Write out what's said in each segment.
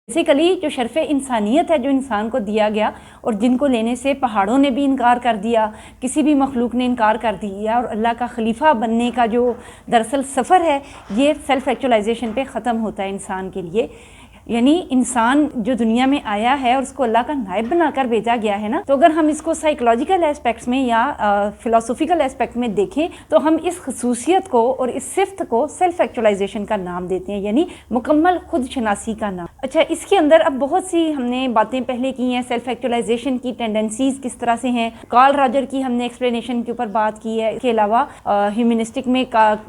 Basically جو شرف انسانیت ہے جو انسان کو دیا گیا اور جن کو لینے سے پہاڑوں نے بھی انکار کر دیا، کسی بھی مخلوق نے انکار کر دیا، اور اللہ کا خلیفہ بننے کا جو دراصل سفر ہے یہ سیلف ایکچولائزیشن پہ ختم ہوتا ہے انسان کے لیے. یعنی انسان جو دنیا میں آیا ہے اور اس کو اللہ کا نائب بنا کر بھیجا گیا ہے نا، تو اگر ہم اس کو سائیکولوجیکل ایسپیکٹس میں یا فلاسفیکل ایسپیکٹ میں دیکھیں تو ہم اس خصوصیت کو اور اس صفت کو سیلف ایکچولائزیشن کا نام دیتے ہیں، یعنی مکمل خود شناسی کا نام. اچھا، اس کے اندر اب بہت سی ہم نے باتیں پہلے کی ہیں. سیلف ایکچولائزیشن کی ٹینڈنسیز کس طرح سے ہیں، کارل راجر کی ہم نے ایکسپلینیشن کے اوپر بات کی ہے. اس کے علاوہ ہیومنسٹک میں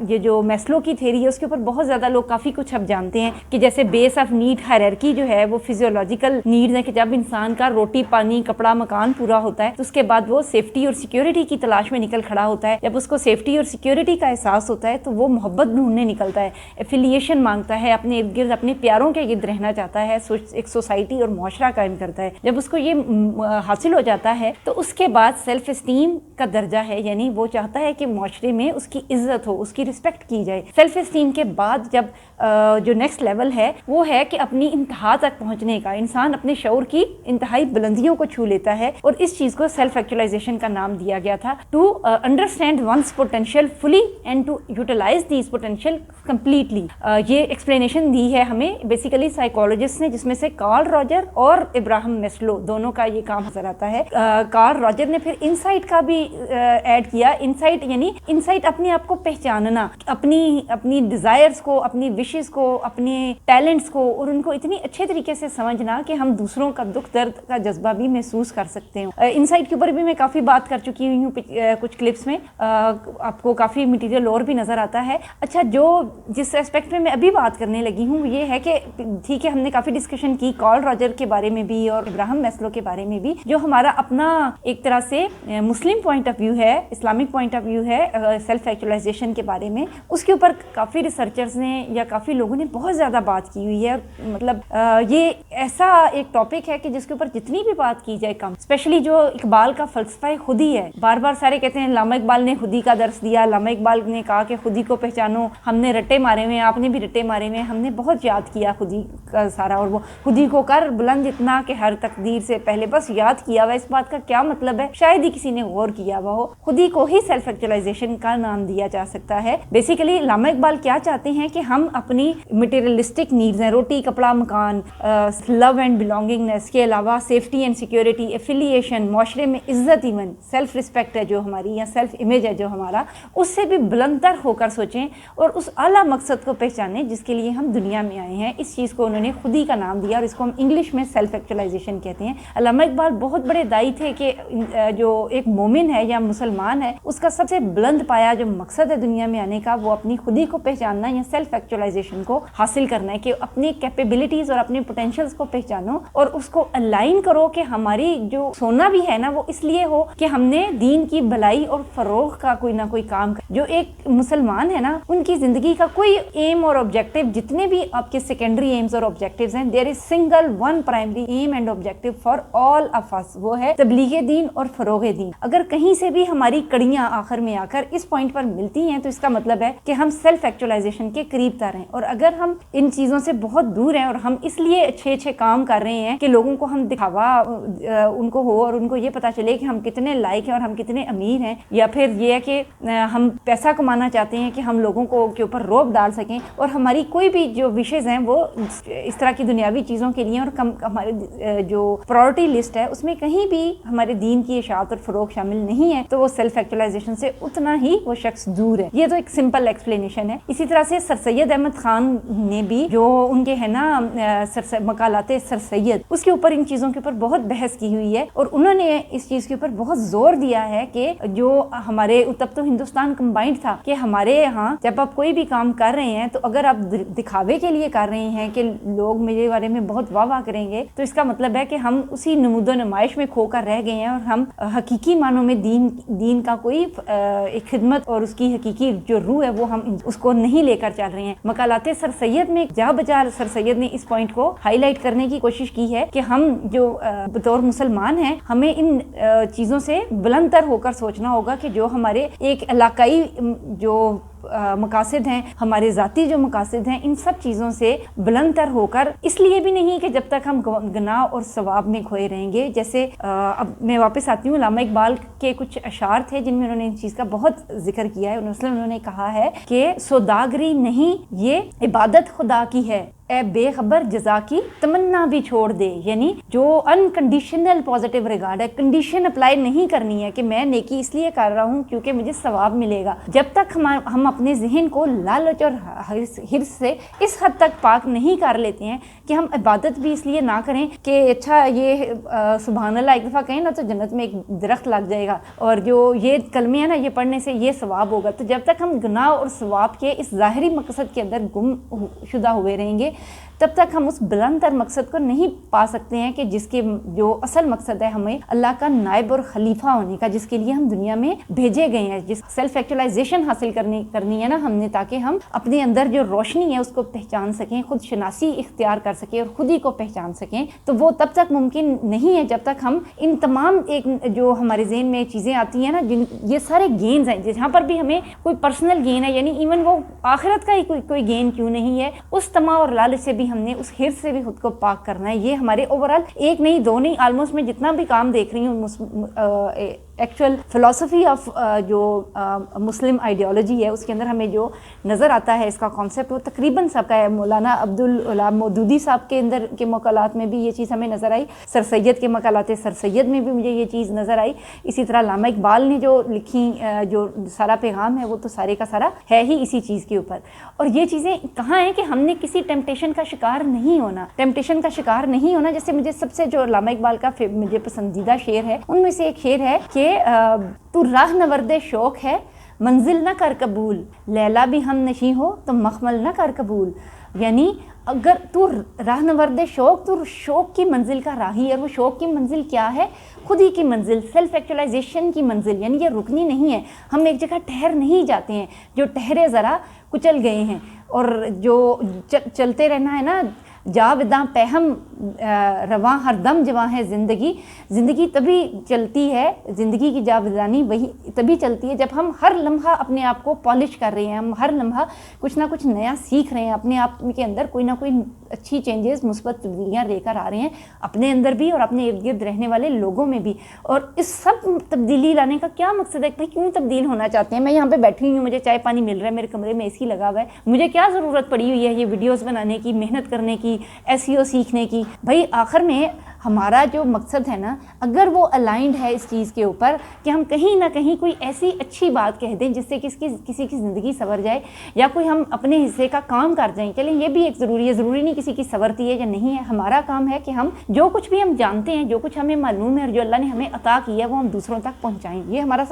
یہ جو میسلو کی تھیری ہے اس کے اوپر بہت زیادہ لوگ کافی کچھ اب جانتے ہیں کہ جیسے بیس آف نیڈ ہائرارکی جو ہے وہ فزیولوجیکل نیڈز ہیں کہ جب انسان کا روٹی پانی کپڑا مکان پورا ہوتا ہے تو اس کے بعد وہ سیفٹی اور سیکیورٹی کی تلاش میں نکل کھڑا ہوتا ہے. جب اس کو سیفٹی اور سیکیورٹی کا احساس ہوتا ہے تو وہ محبت ڈھونڈنے نکلتا ہے، ایفیلیشن مانگتا ہے، اپنے ارد گرد اپنے پیاروں کے گرد رہنا چاہتا ہے، ایک سوسائٹی اور معاشرہ قائم کرتا ہے. جب اس کو یہ حاصل ہو جاتا ہے تو اس کے بعد سیلف اسٹیم کا درجہ ہے، یعنی وہ چاہتا ہے کہ معاشرے میں اس کی عزت ہو، اس کی رسپیکٹ کی جائے. سیلف اسٹیم کے بعد جب جو نیکسٹ لیول ہے وہ ہے کہ اپنی انتہا تک پہنچنے کا، انسان اپنے شعور کی انتہائی بلندیوں کو چھو لیتا ہے، اور اس چیز کو سیلف ایکچولائزیشن کا نام دیا گیا تھا. To understand once potential fully and to utilize these potential completely. یہ ایکسپلینیشن دی ہے ہمیں بیسیکلی سائیکالوجسٹ نے، جس میں سے کارل راجر اور ابراہم میسلو دونوں کا یہ کام نظر آتا ہے. کارل راجر نے پھر انسائٹ کا بھی ایڈ کیا. انسائٹ یعنی انسائٹ اپنے آپ کو پہچاننا، اپنی ڈیزائرز کو، اپنی وشز کو، اپنے ٹیلنٹس کو، اور ان کو اتنی اچھے طریقے سے سمجھنا کہ ہم دوسروں کا دکھ درد کا جذبہ بھی محسوس کر سکتے ہیں. انسائٹ کے اوپر بھی میں کافی بات کر چکی ہوں کچھ کلپس میں، آپ کو کافی مٹیریل اور بھی نظر آتا ہے. اچھا، جس ایسپیکٹ میں ابھی بات کرنے لگی ہوں یہ ہے کہ ٹھیک ہے ہم نے کافی ڈسکشن کی کارل راجر کے بارے میں بھی اور ابراہم میسلو کے بارے میں بھی، جو ہمارا اپنا ایک طرح سے مسلم پوائنٹ آف ویو ہے، اسلامک پوائنٹ آف ویو ہے سیلف ایکچولائزیشن کے بارے میں. اس کے اوپر کافی ریسرچرز نے یا کافی لوگوں نے بہت زیادہ بات کی ہوئی ہے. مطلب یہ ایسا ایک ٹاپک ہے کہ جس کے اوپر جتنی بھی بات کی جائے کم. اسپیشلی جو اقبال کا فلسفہ خودی ہے، بار بار سارے کہتے ہیں علامہ اقبال نے خودی کا درس دیا، علامہ اقبال نے کہا کہ خودی کو پہچانو. ہم نے رٹے مارے ہوئے، آپ نے بھی رٹے مارے ہوئے، ہم نے بہت یاد کیا خودی کا سارا، اور وہ خودی کو کر بلند اتنا کہ ہر تقدیر سے پہلے، بس یاد کیا ہوا. اس بات کا کیا مطلب ہے؟ شاید ہی کسی نے غور کیا ہوا ہو. خودی کو ہی سیلف ایکچولائزیشن کا نام دیا جا سکتا ہے. بیسیکلی علامہ اقبال کیا چاہتے ہیں کہ ہم اپنی مٹیریلسٹک نیڈز ہیں، روٹی کپڑا مکان، لو اینڈ بلانگنگنیس کے علاوہ سیفٹی اینڈ سیکیورٹی، ایفیلیشن، معاشرے میں عزت، ایون سیلف رسپیکٹ ہے جو ہماری یا سیلف امیج ہے جو ہمارا، اس سے بھی بلند تر ہو کر سوچیں اور اس اعلیٰ مقصد کو پہچانیں جس کے لیے ہم دنیا میں آئے ہیں. اس چیز کو انہوں نے خودی کا نام دیا اور اس کو ہم انگلش میں سیلف ایکچولائزیشن کہتے ہیں. علامہ اقبال بہت بڑے دائی تھے کہ جو ایک مومن ہے یا مسلمان ہے اس کا سب سے بلند پایا جو مقصد ہے دنیا میں آنے کا وہ اپنی خودی کو پہچاننا یا سیلف ایکچولائزیشن کو حاصل کرنا ہے، کہ اپنی کیپیبلٹیز اور اپنے پوٹینشیلز کو پہچانو اور اس کو الائن کرو کہ ہماری جو سونا بھی ہے نا وہ اس لیے ہو کہ ہم نے دین کی بھلائی اور فروغ کا کوئی نہ کوئی کام جو ایک مسلمان ہے نا ان کی زندگی کا کوئی ایم اور آبجیکٹو، جتنے بھی آپ کے سیکنڈری ایمز اور آبجیکٹیوز ہیں، there is single one primary aim and objective for all of us, وہ ہے تبلیغ دین اور فروغ دین. اگر کہیں سے بھی ہماری کڑیاں آخر میں آ کر اس پوائنٹ پر ملتی ہیں تو اس کا مطلب ہے کہ ہم سیلف ایکچولائزیشن کے قریب تر ہیں. اور اگر ہم ان چیزوں سے بہت دور ہیں اور ہم اس لیے اچھے کام کر رہے ہیں کہ لوگوں کو ہم دکھاوا ان کو ہو اور ان کو یہ پتا چلے کہ ہم کتنے لائق ہیں اور ہم کتنے امیر ہیں، یا پھر یہ ہے کہ ہم پیسہ کمانا چاہتے ہیں کہ ہم لوگوں کو کے اوپر روب ڈال سکیں اور ہماری کوئی بھی جو وشز ہیں وہ اس طرح کی دنیاوی چیزوں کے لیے، اور ہمارے جو پرائورٹی لسٹ ہے اس میں کہیں بھی ہمارے دین کی اشاعت اور فروغ شامل نہیں ہے تو وہ سیلف ایکچولائزیشن سے اتنا ہی وہ شخص دور ہے. یہ تو ایک سمپل ایکسپلینیشن ہے. اسی طرح سے سر سید احمد خان نے بھی جو ان کے ہے نا مقالات سر سید، اس کے اوپر ان چیزوں کے اوپر بہت بحث کی ہوئی ہے اور انہوں نے اس چیز کے اوپر بہت زور دیا ہے کہ جو ہمارے تب تو ہندوستان کمبائنڈ تھا کہ ہمارے یہاں جب آپ کوئی بھی کام کر رہے ہیں تو اگر آپ دکھاوے کے لیے کر رہے ہیں کہ لوگ میرے بارے میں بہت واہ واہ کریں گے تو اس کا مطلب ہے کہ ہم اسی نمود و نمائش میں کھو کر رہ گئے ہیں اور ہم حقیقی معنوں میں دین کا کوئی ایک خدمت اور اس کی حقیقی جو روح ہے وہ ہم اس کو نہیں لے کر چل رہے ہیں. مقالات سر سید میں جا بجا سر سید سید نے اس پوائنٹ کو ہائی لائٹ کرنے کی کوشش کی ہے کہ ہم جو بطور مسلمان ہیں ہمیں ان چیزوں سے بلند تر ہو کر سوچنا ہوگا کہ جو ہمارے ایک علاقائی جو مقاصد ہیں، ہمارے ذاتی جو مقاصد ہیں، ان سب چیزوں سے بلند تر ہو کر، اس لیے بھی نہیں کہ جب تک ہم گناہ اور ثواب میں کھوئے رہیں گے. جیسے اب میں واپس آتی ہوں، علامہ اقبال کے کچھ اشعار تھے جن میں انہوں نے اس چیز کا بہت ذکر کیا ہے. مثلا انہوں نے کہا ہے کہ سوداگری نہیں یہ عبادت خدا کی ہے، اے بے خبر جزا کی تمنا بھی چھوڑ دے. یعنی جو انکنڈیشنل پازیٹیو ریگارڈ ہے، کنڈیشن اپلائی نہیں کرنی ہے کہ میں نیکی اس لیے کر رہا ہوں کیونکہ مجھے ثواب ملے گا. جب تک ہم اپنے ذہن کو لالچ اور حرص سے اس حد تک پاک نہیں کر لیتے ہیں کہ ہم عبادت بھی اس لیے نہ کریں کہ اچھا یہ سبحان اللہ ایک دفعہ کہیں نا تو جنت میں ایک درخت لگ جائے گا، اور جو یہ کلمے ہیں نا یہ پڑھنے سے یہ ثواب ہوگا. تو جب تک ہم گناہ اور ثواب کے اس ظاہری مقصد کے اندر گم شدہ ہوئے رہیں گے تب تک ہم اس بلند تر مقصد کو نہیں پا سکتے ہیں کہ جس کے جو اصل مقصد ہے ہمیں اللہ کا نائب اور خلیفہ ہونے کا، جس کے لیے ہم دنیا میں بھیجے گئے ہیں، جس سیلف ایکچولائزیشن حاصل کرنی ہے نا ہم نے، تاکہ ہم اپنے اندر جو روشنی ہے اس کو پہچان سکیں، خود شناسی اختیار کر سکیں اور خود ہی کو پہچان سکیں. تو وہ تب تک ممکن نہیں ہے جب تک ہم ان تمام ایک جو ہمارے ذہن میں چیزیں آتی ہیں نا، یہ سارے گینز ہیں جہاں پر بھی ہمیں کوئی پرسنل گین ہے، یعنی ایون وہ آخرت کا ہی کوئی گین کیوں نہیں ہے، اس طمع اور لالچ سے بھی ہم نے اس حرص سے بھی خود کو پاک کرنا ہے. یہ ہمارے اوورال ایک نہیں دو نہیں، آلموسٹ میں جتنا بھی کام دیکھ رہی ہوں ایکچوئل فلسفی آف جو مسلم آئیڈیالوجی ہے اس کے اندر ہمیں جو نظر آتا ہے اس کا کانسیپٹ وہ تقریباً سب کا ہے. مولانا عبدالعلا مودودی صاحب کے اندر کے مقالات میں بھی یہ چیز ہمیں نظر آئی، سر سید کے مقالات سر سید میں بھی مجھے یہ چیز نظر آئی. اسی طرح علامہ اقبال نے جو لکھی جو سارا پیغام ہے وہ تو سارے کا سارا ہے ہی اسی چیز کے اوپر. اور یہ چیزیں کہاں ہیں کہ ہم نے کسی ٹیمپٹیشن کا شکار نہیں ہونا، ٹیمپٹیشن کا شکار نہیں ہونا. جیسے مجھے سب سے جو علامہ اقبال کا مجھے پسندیدہ شعر ہے ان میں سے ایک شعر ہے کہ تو راہ نورد شوق ہے منزل نہ کر قبول، لیلا بھی ہم نشیں ہو تو مخمل نہ کر قبول. یعنی اگر تو راہ نورد شوق، تو شوق کی منزل کا راہی، اور وہ شوق کی منزل کیا ہے؟ خود ہی کی منزل، سیلف ایکچولائزیشن کی منزل. یعنی یہ رکنی نہیں ہے، ہم ایک جگہ ٹھہر نہیں جاتے ہیں، جو ٹھہرے ذرا کچل گئے ہیں. اور جو چلتے رہنا ہے نا، جا بداں پہم رواں ہر دم جواں ہے زندگی. زندگی تبھی چلتی ہے، زندگی کی جاودانی وہی تبھی چلتی ہے جب ہم ہر لمحہ اپنے آپ کو پالش کر رہے ہیں، ہم ہر لمحہ کچھ نہ کچھ نیا سیکھ رہے ہیں، اپنے آپ کے اندر کوئی نہ کوئی اچھی چینجز، مثبت تبدیلیاں لے کر آ رہے ہیں، اپنے اندر بھی اور اپنے ارد گرد رہنے والے لوگوں میں بھی. اور اس سب تبدیلی لانے کا کیا مقصد ہے؟ بھائی کیوں تبدیل ہونا چاہتے ہیں؟ میں یہاں پہ بیٹھی ہوئی ہوں، مجھے چائے پانی مل رہا ہے، میرے کمرے میں اے سی لگا ہوا ہے، مجھے کیا ضرورت پڑی ہوئی ہے یہ ویڈیوز بنانے کی، محنت کرنے کی، SEO سیکھنے کی؟ بھائی آخر میں ہمارا جو مقصد ہے نا، اگر وہ الائنڈ ہے اس چیز کے اوپر کہ ہم کہیں نہ کہیں کوئی ایسی اچھی بات کہہ دیں جس سے کسی کی زندگی سنور جائے، یا کوئی ہم اپنے حصے کا کام کر جائیں. چلیں یہ بھی ایک ضروری ہے، ضروری نہیں کسی کی سنورتی ہے یا نہیں ہے. ہمارا کام ہے کہ ہم جو کچھ بھی ہم جانتے ہیں، جو کچھ ہمیں معلوم ہے اور جو اللہ نے ہمیں عطا کیا ہے وہ ہم دوسروں تک پہنچائیں. یہ ہمارا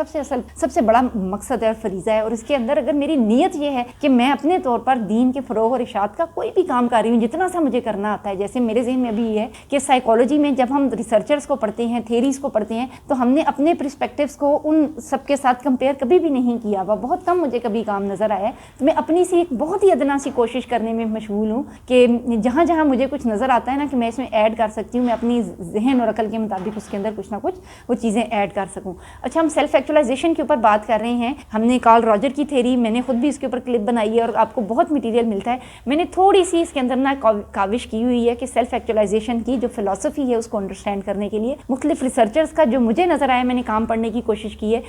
سب سے بڑا مقصد ہے اور فریضہ ہے. اور اس کے اندر اگر میری نیت یہ ہے کہ میں اپنے طور پر دین کے فروغ اور ارشاد کا کوئی بھی کام کر رہی ہوں جتنا سا مجھے کرنا آتا ہے. جیسے میرے ذہن میں ابھی یہ ہے کہ سائیکالوجی میں جب ہم ریسرچرز کو پڑھتے ہیں، تھیریز کو پڑھتے ہیں، تو ہم نے اپنے پرسپیکٹیوز کو ان سب کے ساتھ کمپیئر کبھی بھی نہیں کیا ہوا، بہت کم مجھے کبھی کام نظر آیا ہے. تو میں اپنی سی ایک بہت ہی ادنا سی کوشش کرنے میں مشغول ہوں کہ جہاں جہاں مجھے کچھ نظر آتا ہے نا کہ میں اس میں ایڈ کر سکتی ہوں، میں اپنی ذہن اور عقل کے مطابق اس کے اندر کچھ نہ کچھ وہ چیزیں ایڈ کر سکوں. اچھا، ہم سیلف ایکچولائزیشن کے اوپر بات کر رہے ہیں. ہم نے کارل راجر کی تھیری، میں نے خود بھی اس کے اوپر کلپ بنائی ہے اور آپ کو بہت مٹیریل ملتا ہے. میں نے تھوڑی سی اس کے اندر نا کاوش کی ہوئی ہے کہ سیلف ایکچولائزیشن کی جو فلسفی ہے اس کو انڈرسٹینڈ کرنے کے لیے مختلف ریسرچرز کا جو مجھے نظر آیا میں نے کام پڑھنے کی کوشش کی ہے.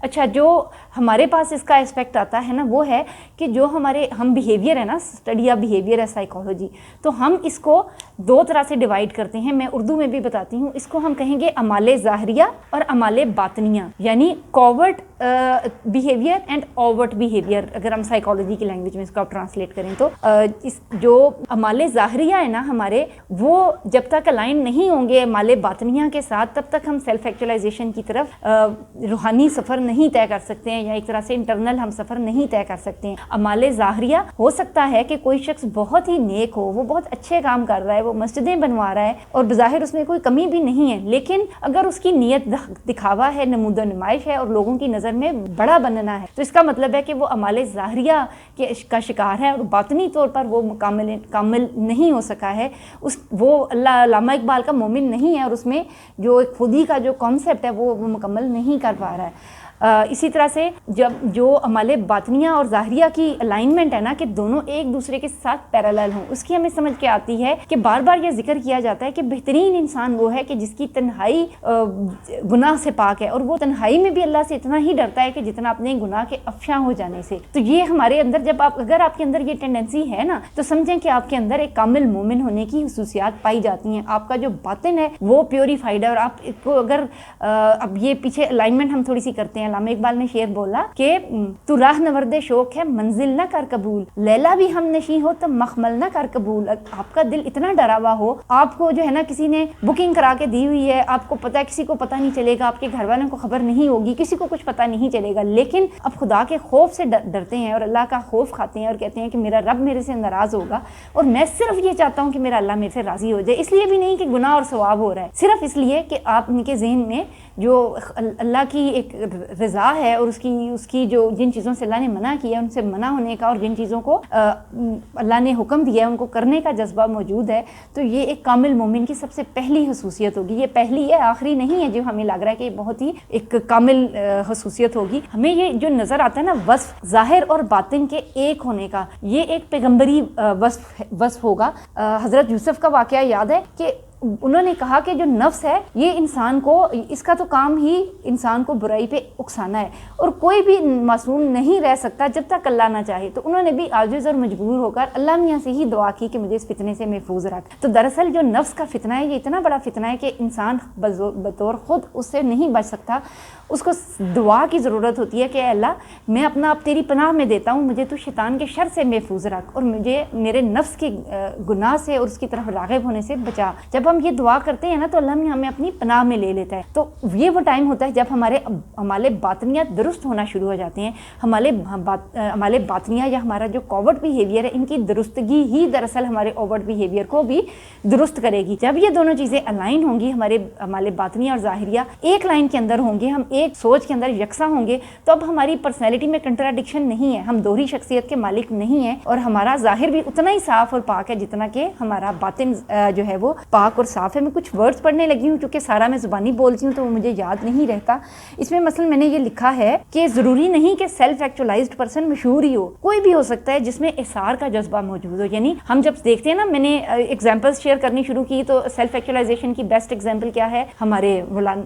اچھا، جو ہمارے پاس اس کا اسپیکٹ آتا ہے نا وہ ہے کہ جو ہم بیہیویئر ہے نا، اسٹڈی آف بیہیویئر ہے سائیکالوجی، تو ہم اس کو دو طرح سے ڈیوائڈ کرتے ہیں. میں اردو میں بھی بتاتی ہوں. اس کو ہم کہیں گے اعمال ظاہریہ اور اعمال باطنیہ، یعنی covert behaviour and avert behaviour. اگر ہم سائیکالوجی کی لینگویج میں اس کو آپ ٹرانسلیٹ کریں تو جو اعمال ظاہریہ ہے نا ہمارے، وہ جب تک الائن نہیں ہوں گے اعمال باطنیہ کے ساتھ تب تک ہم سیلف ایکچولائزیشن کی طرف روحانی سفر نہیں طے کر سکتے ہیں، یا ایک طرح سے انٹرنل ہم سفر نہیں طے کر سکتے ہیں. اعمال ظاہریہ ہو سکتا ہے کہ کوئی شخص بہت ہی نیک ہو، وہ بہت اچھے کام کر رہا ہے، وہ مسجدیں بنوا رہا ہے اور بظاہر اس میں کوئی کمی بھی نہیں ہے، لیکن اگر اس کی نیت دکھاوا ہے، نمود و نمائش ہے اور لوگوں کی نظر میں بڑا بننا ہے، تو اس کا مطلب ہے کہ وہ اعمال ظاہریہ کا شکار ہے اور باطنی طور پر وہ کامل نہیں نہیں ہو سکا ہے، وہ علامہ اقبال کا مومن نہیں ہے، اور اس میں جو خودی کا جو کانسیپٹ ہے وہ مکمل نہیں کر پا رہا ہے۔ اسی طرح سے جب جو عمال باطنیہ اور ظاہریہ کی الائنمنٹ ہے نا کہ دونوں ایک دوسرے کے ساتھ پیرالل ہوں، اس کی ہمیں سمجھ کے آتی ہے کہ بار بار یہ ذکر کیا جاتا ہے کہ بہترین انسان وہ ہے کہ جس کی تنہائی گناہ سے پاک ہے، اور وہ تنہائی میں بھی اللہ سے اتنا ہی ڈرتا ہے کہ جتنا اپنے گناہ کے افشاں ہو جانے سے۔ تو یہ ہمارے اندر اگر آپ کے اندر یہ ٹینڈنسی ہے نا تو سمجھیں کہ آپ کے اندر ایک کامل مومن ہونے کی خصوصیات پائی جاتی ہیں، آپ کا جو باطن ہے وہ پیوریفائڈ ہے۔ اور آپ کو اگر اب یہ پیچھے الائنمنٹ ہم تھوڑی سی کرتے ہیں، علامہ اقبال نے شعر بولا کہ تو راہ نورد شوق ہے منزل نہ کر قبول، لیلا بھی ہم نشیں ہو تو مخمل نہ کر قبول۔ آپ کا دل اتنا ڈرا ہوا ہو، آپ کو جو ہے نا کسی نے بکنگ کرا کے دی ہوئی ہے، آپ کو پتا ہے کسی کو پتا نہیں چلے گا، آپ کے گھر والوں کو خبر نہیں ہوگی، کسی کو کچھ پتا نہیں چلے گا، لیکن اب خدا کے خوف سے ڈرتے ہیں اور اللہ کا خوف کھاتے ہیں اور کہتے ہیں کہ میرا رب میرے سے ناراض ہوگا اور میں صرف یہ چاہتا ہوں کہ میرا اللہ میرے سے راضی ہو جائے۔ اس لیے بھی نہیں کہ گناہ اور ثواب ہو رہا ہے، صرف اس لیے کہ آپ ان کے ذہن میں جو اللہ کی ایک رضا ہے اور اس کی جو جن چیزوں سے اللہ نے منع کیا ہے ان سے منع ہونے کا، اور جن چیزوں کو اللہ نے حکم دیا ہے ان کو کرنے کا جذبہ موجود ہے۔ تو یہ ایک کامل مومن کی سب سے پہلی خصوصیت ہوگی، یہ پہلی ہے، آخری نہیں ہے جو ہمیں لگ رہا ہے کہ یہ بہت ہی ایک کامل خصوصیت ہوگی۔ ہمیں یہ جو نظر آتا ہے نا وصف ظاہر اور باطن کے ایک ہونے کا، یہ ایک پیغمبری وصف ہوگا۔ حضرت یوسف کا واقعہ یاد ہے کہ انہوں نے کہا کہ جو نفس ہے یہ انسان کو، اس کا تو کام ہی انسان کو برائی پہ اکسانا ہے، اور کوئی بھی معصوم نہیں رہ سکتا جب تک اللہ نہ چاہے۔ تو انہوں نے بھی عاجز اور مجبور ہو کر اللہ میاں سے ہی دعا کی کہ مجھے اس فتنے سے محفوظ رکھ۔ تو دراصل جو نفس کا فتنہ ہے یہ اتنا بڑا فتنہ ہے کہ انسان بطور خود اس سے نہیں بچ سکتا، اس کو دعا کی ضرورت ہوتی ہے کہ اے اللہ میں اپنا اب تیری پناہ میں دیتا ہوں، مجھے تو شیطان کے شر سے محفوظ رکھ اور مجھے میرے نفس کے گناہ سے اور اس کی طرف راغب ہونے سے بچا۔ جب ہم یہ دعا کرتے ہیں نا تو اللہ ہمیں اپنی پناہ میں لے لیتا ہے۔ تو یہ وہ ٹائم ہوتا ہے جب ہمارے باطنیات درست ہونا شروع ہو جاتے ہیں، ہمارے باطنیہ یا ہمارا جو کوورٹ بیہیویئر ہے ان کی درستگی ہی دراصل ہمارے اوورٹ بیہیویئر کو بھی درست کرے گی۔ جب یہ دونوں چیزیں الائن ہوں گی، ہمارے باطنیہ اور ظاہریہ ایک لائن کے اندر ہوں گے، ہم ایک سوچ کے اندر یکساں ہوں گے، تو اب ہماری پرسنالٹی میں کنٹراڈکشن نہیں ہے، ہم دوہری شخصیت کے مالک نہیں ہیں، اور ہمارا ظاہر بھی اتنا ہی صاف اور پاک ہے جتنا کہ ہمارا باطن جو ہے وہ پاک اور صاف ہے۔ میں کچھ ورڈز پڑھنے لگی ہوں کیونکہ سارا میں زبانی بولتی ہوں تو وہ مجھے یاد نہیں رہتا۔ اس میں مثلا میں نے یہ لکھا ہے کہ ضروری نہیں کہ سیلف ایکچولائزڈ پرسن مشہور ہی ہو، کوئی بھی ہو سکتا ہے جس میں احسار کا جذبہ موجود ہو۔ یعنی ہم جب دیکھتے ہیں نا، میں نے ایگزامپلس شیئر کرنی شروع کی تو سیلف ایکچولائزیشن کی بیسٹ ایگزامپل کیا ہے؟ ہمارے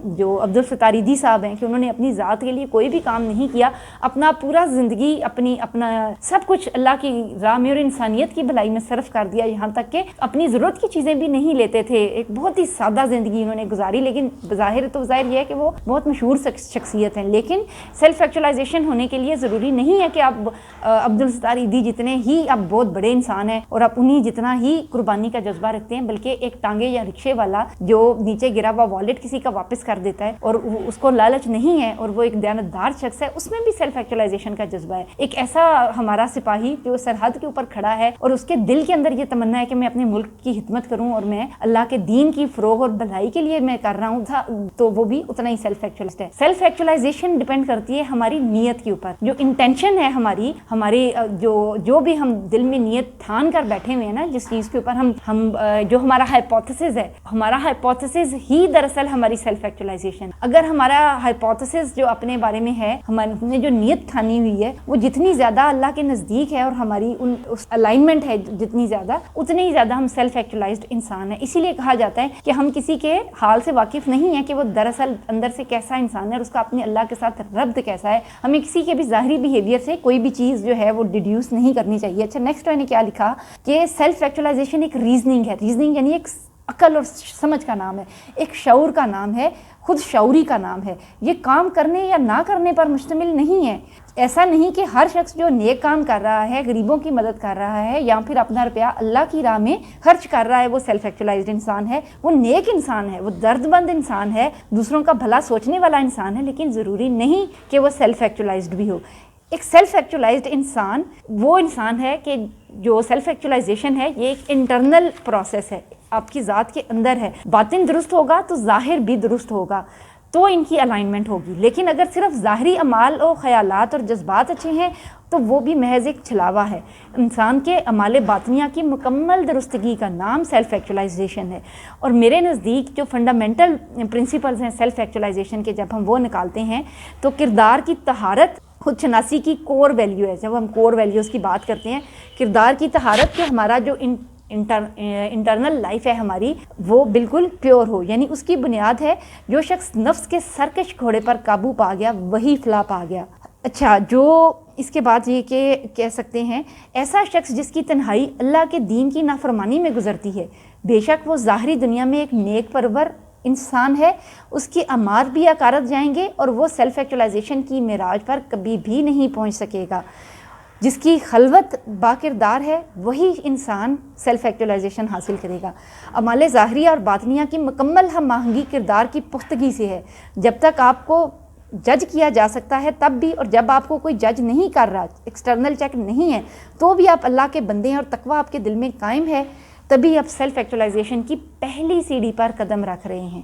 جو عبدالستار ایدھی صاحب ہیں کہ انہوں نے اپنی ذات کے لیے کوئی بھی کام نہیں کیا، اپنا پورا زندگی اپنا سب کچھ اللہ کی راہ میں اور انسانیت کی بھلائی میں صرف کر دیا، یہاں تک کہ اپنی ضرورت کی چیزیں بھی نہیں لیتے تھے۔ ایک بہت ہی سادہ زندگی انہوں نے گزاری، لیکن بظاہر تو ظاہر یہ ہے کہ وہ بہت مشہور شخصیت ہیں۔ لیکن سیلف ایکچولائزیشن ہونے کے لیے ضروری نہیں ہے کہ آپ عبدالستار ایدھی جتنے ہی آپ بہت بڑے انسان ہیں اور آپ انہیں جتنا ہی قربانی کا جذبہ رکھتے ہیں، بلکہ ایک ٹانگے یا رکشے والا جو نیچے گرا ہوا والٹ کسی کا واپس کر دیتا ہے اور اس کو لالچ نہیں ہے اور وہ ایک دیانتدار شخص ہے، اس میں بھی سیلف ایکچولائزیشن کا جذبہ ہے۔ ایک ایسا ہمارا سپاہی جو سرحد کے اوپر کھڑا ہے اور اس کے دل کے اندر یہ تمنا ہے کہ میں اپنے ملک کی خدمت کروں اور میں اللہ کے دین کی فروغ اور بھلائی کے لیے میں کر رہا ہوں، تو وہ بھی اتنا ہی سیلف ایکچولائزڈ ہے۔ سیلف ایکچولائزیشن ڈیپینڈ کرتی ہے ہماری نیت کے اوپر، جو انٹینشن ہے ہماری جو بھی ہم دل میں نیت ٹھان کر بیٹھے ہوئے ہیں نا، جس چیز کے اوپر ہم جو ہمارا ہائپوتھیسس ہے، ہمارا ہائپوتھیسس ہی دراصل ہماری سیلف ایکچولائزیشن۔ اگر ہمارا ہائپوتھیسس جو اپنے بارے میں ہے، ہم نے جو نیت ٹھانی ہوئی ہے وہ جتنی زیادہ اللہ کے نزدیک ہے اور ہماری اس الائنمنٹ ہے جتنی زیادہ، اتنے ہی زیادہ ہم سیلف ایکچولائزڈ انسان ہیں۔ اسی لیے کہا جاتا ہے کہ ہم کسی کے حال سے واقف نہیں ہیں کہ وہ دراصل اندر سے کیسا انسان ہے اور اس کا اپنے اللہ کے ساتھ ربط کیسا ہے۔ ہمیں کسی کے بھی ظاہری بیہیویئر سے کوئی بھی چیز جو ہے وہ ڈیڈیوس نہیں کرنی چاہیے۔ اچھا، نیکسٹ میں نے کیا لکھا کہ سیلف ایکچولائزیشن ایک ریزننگ ہے۔ ریزننگ یعنی ایک عقل اور سمجھ کا نام ہے، ایک شعور کا نام ہے، خود شعوری کا نام ہے۔ یہ کام کرنے یا نہ کرنے پر مشتمل نہیں ہے۔ ایسا نہیں کہ ہر شخص جو نیک کام کر رہا ہے، غریبوں کی مدد کر رہا ہے یا پھر اپنا روپیہ اللہ کی راہ میں خرچ کر رہا ہے وہ سیلف ایکچولائزڈ انسان ہے، وہ نیک انسان ہے، وہ درد مند انسان ہے، دوسروں کا بھلا سوچنے والا انسان ہے، لیکن ضروری نہیں کہ وہ سیلف ایکچولائزڈ بھی ہو۔ ایک سیلف ایکچولائزڈ انسان وہ انسان ہے کہ جو سیلف ایکچولائزیشن ہے یہ ایک انٹرنل پروسیس ہے، آپ کی ذات کے اندر ہے۔ باطن درست ہوگا تو ظاہر بھی درست ہوگا۔ تو ان کی الائنمنٹ ہوگی. لیکن اگر صرف ظاہری اعمال و خیالات اور جذبات اچھے ہیں تو وہ بھی محض ایک چھلاوا ہے. انسان کے اعمال باطنیہ کی مکمل درستگی کا نام سیلف ایکچولائزیشن ہے. اور میرے نزدیک جو فنڈامنٹل پرنسپلز ہیں سیلف ایکچولائزیشن کے، جب ہم وہ نکالتے ہیں تو کردار کی طہارت خود شناسی کی کور ویلیو ہے. جب ہم کور ویلیوز کی بات کرتے ہیں، کردار کی طہارت کہ ہمارا جو انٹرنل لائف ہے ہماری وہ بالکل پیور ہو، یعنی اس کی بنیاد ہے جو شخص نفس کے سرکش گھوڑے پر قابو پا گیا وہی فلاح پا گیا. اچھا، جو اس کے بعد یہ کہ کہہ سکتے ہیں ایسا شخص جس کی تنہائی اللہ کے دین کی نافرمانی میں گزرتی ہے، بے شک وہ ظاہری دنیا میں ایک نیک پرور انسان ہے، اس کی اعمال بھی اکارت جائیں گے اور وہ سیلف ایکچولائزیشن کی معراج پر کبھی بھی نہیں پہنچ سکے گا. جس کی خلوت باکردار ہے وہی انسان سیلف ایکچولائزیشن حاصل کرے گا. اعمال ظاہریہ اور باطنیہ کی مکمل ہم آہنگی کردار کی پختگی سے ہے. جب تک آپ کو جج کیا جا سکتا ہے تب بھی، اور جب آپ کو کوئی جج نہیں کر رہا، ایکسٹرنل چیک نہیں ہے، تو بھی آپ اللہ کے بندے ہیں اور تقویٰ آپ کے دل میں قائم ہے، تبھی آپ سیلف ایکچولائزیشن کی پہلی سیڑھی پر قدم رکھ رہے ہیں.